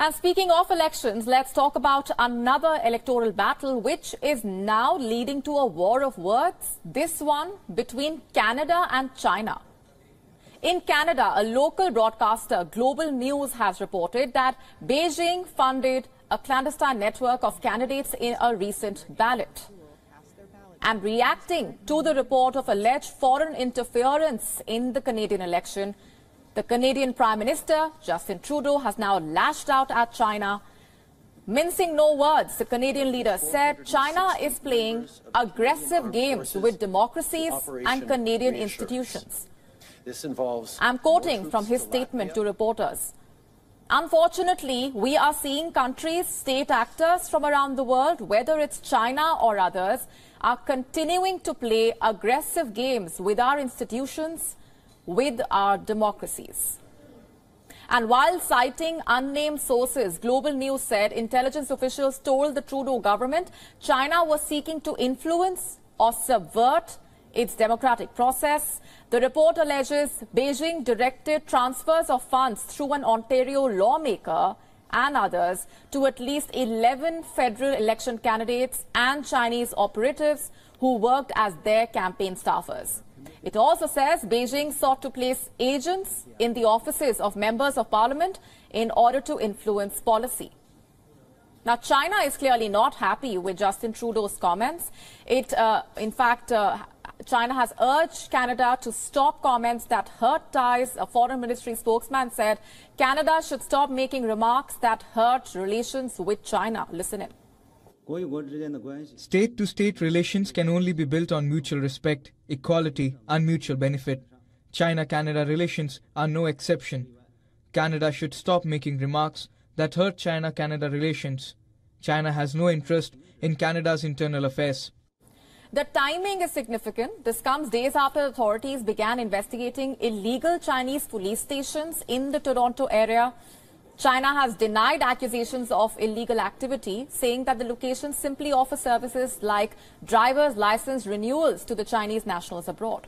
And speaking of elections, let's talk about another electoral battle which is now leading to a war of words, this one between Canada and China. In Canada, a local broadcaster, Global News, has reported that Beijing funded a clandestine network of candidates in a recent ballot. And reacting to the report of alleged foreign interference in the Canadian election, the Canadian Prime Minister, Justin Trudeau, has now lashed out at China. Mincing no words, the Canadian leader said China is playing aggressive games with democracies and Canadian institutions. I'm quoting from his statement to reporters. Unfortunately, we are seeing countries, state actors from around the world, whether it's China or others, are continuing to play aggressive games with our institutions, with our democracies. And while citing unnamed sources, Global News said intelligence officials told the Trudeau government China was seeking to influence or subvert its democratic process. The report alleges Beijing directed transfers of funds through an Ontario lawmaker and others to at least 11 federal election candidates and Chinese operatives who worked as their campaign staffers. It also says Beijing sought to place agents in the offices of members of parliament in order to influence policy. Now, China is clearly not happy with Justin Trudeau's comments. China has urged Canada to stop comments that hurt ties. A foreign ministry spokesman said Canada should stop making remarks that hurt relations with China. Listen in. State-to-state relations can only be built on mutual respect, equality, and mutual benefit. China-Canada relations are no exception. Canada should stop making remarks that hurt China-Canada relations. China has no interest in Canada's internal affairs. The timing is significant. This comes days after authorities began investigating illegal Chinese police stations in the Toronto area. China has denied accusations of illegal activity, saying that the locations simply offer services like driver's license renewals to the Chinese nationals abroad.